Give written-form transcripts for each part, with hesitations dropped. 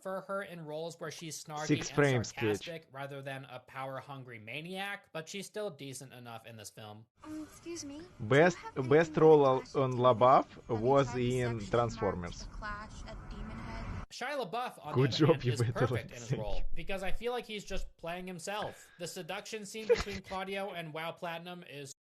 prefer her in roles where she's snarky Six and frames sketch. sarcastic rather than a power-hungry maniac, but she's still decent enough in this film. Excuse me. Best role on LaBeouf was in Transformers. Shia LaBeouf, on Good the other job, hand, you is better perfect in his thank role you. because I feel like he's just playing himself. The seduction scene between Claudio and WoW Platinum is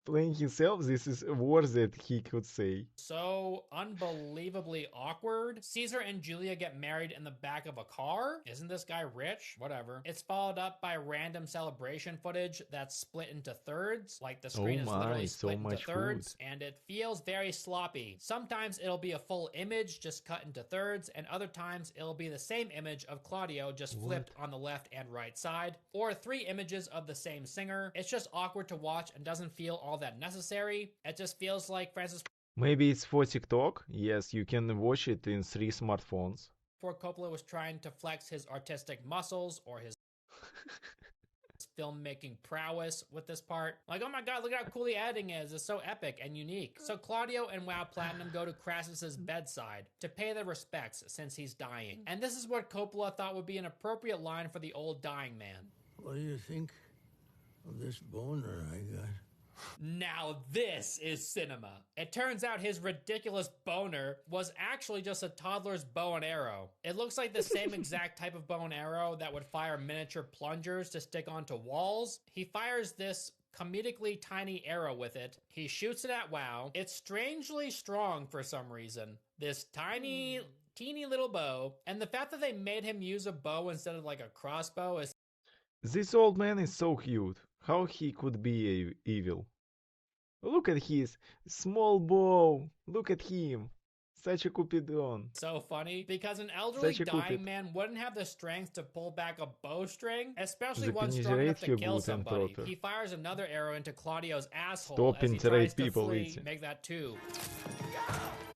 Playing himself, this is worse that he could say. so unbelievably awkward. Caesar and Julia get married in the back of a car. Isn't this guy rich? Whatever. It's followed up by random celebration footage that's split into thirds. Like the screen is literally so split into much thirds, and it feels very sloppy. Sometimes it'll be a full image just cut into thirds, and other times it'll be the same image of Claudio just flipped on the left and right side, or 3 images of the same singer. It's just awkward to watch and doesn't feel all that necessary. It just feels like Francis Maybe it's for TikTok? Yes, you can watch it in 3 smartphones. Ford Coppola was trying to flex his artistic muscles or his filmmaking prowess with this part. Like, oh my god, look at how cool the editing is. It's so epic and unique. So Claudio and WoW Platinum go to Crassus's bedside to pay their respects since he's dying. And this is what Coppola thought would be an appropriate line for the old dying man. What do you think of this boner I got? Now this is cinema. It turns out his ridiculous boner was actually just a toddler's bow and arrow. It looks like the same exact type of bow and arrow that would fire miniature plungers to stick onto walls. He fires this comedically tiny arrow with it. He shoots it at WoW. It's strangely strong for some reason. This teeny little bow. And the fact that they made him use a bow instead of like a crossbow is This old man is so cute. How he could be evil? Look at his small bow. Look at him. Such a Cupidon. so funny because an elderly Such a dying Cupid. man wouldn't have the strength to pull back a bowstring, especially The one strong enough to Pinterest kill good somebody. and proper. He fires another arrow into Claudio's asshole Stop as he Pinterest tries to people, flee. Itzy. Make that 2.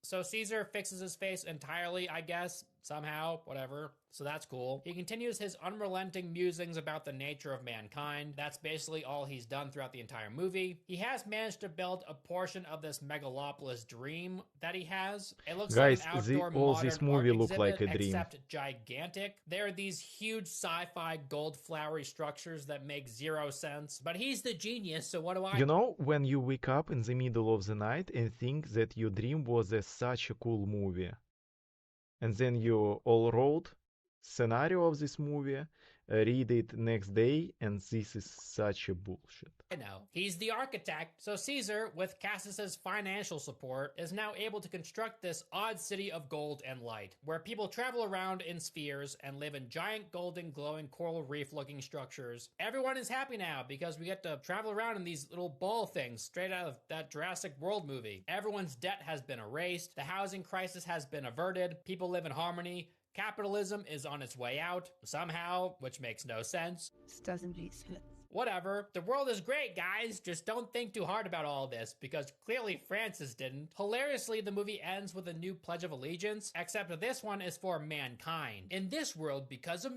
So Caesar fixes his face entirely, I guess, somehow, whatever. So that's cool. He continues his unrelenting musings about the nature of mankind. That's basically all he's done throughout the entire movie. He has managed to build a portion of this megalopolis dream that he has. It looks Guys, like an outdoor all modern this movie art look like exhibit, a dream. except gigantic. There are these huge sci-fi gold flowery structures that make 0 sense. But he's the genius, so what do I You know, when you wake up in the middle of the night and think that your dream was such a cool movie, and then you all wrote scenario of this movie, read it next day, and this is such a bullshit. know. He's the architect, so Caesar, with Cassus's financial support, is now able to construct this odd city of gold and light, where people travel around in spheres and live in giant golden glowing coral reef looking structures. Everyone is happy now because we get to travel around in these little ball things straight out of that Jurassic World movie. Everyone's debt has been erased, the housing crisis has been averted, people live in harmony, capitalism is on its way out, somehow, which makes no sense. This doesn't make sense. Whatever. The world is great, guys. Just don't think too hard about all this, because clearly Francis didn't. Hilariously, the movie ends with a new Pledge of Allegiance, except this one is for mankind. In this world, because of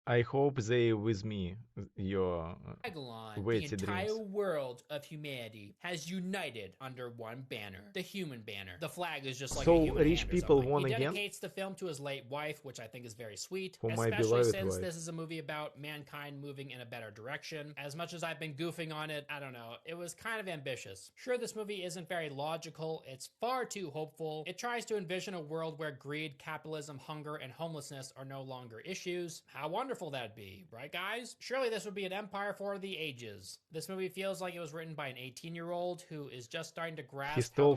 I hope they with me, your Megalon, the Wait, entire dreams. world of humanity has united under one banner, the human banner. The flag is just like So a human rich hand or people something. won He again? dedicates the film to his late wife, which I think is very sweet, For my especially beloved since wife. this is a movie about mankind moving in a better direction. As much as I've been goofing on it, I don't know, it was kind of ambitious. Sure, this movie isn't very logical, it's far too hopeful. It tries to envision a world where greed, capitalism, hunger, and homelessness are no longer issues. How wonderful that'd be, right guys? Surely this would be an empire for the ages. This movie feels like it was written by an 18-year-old who is just starting to grasp how stole the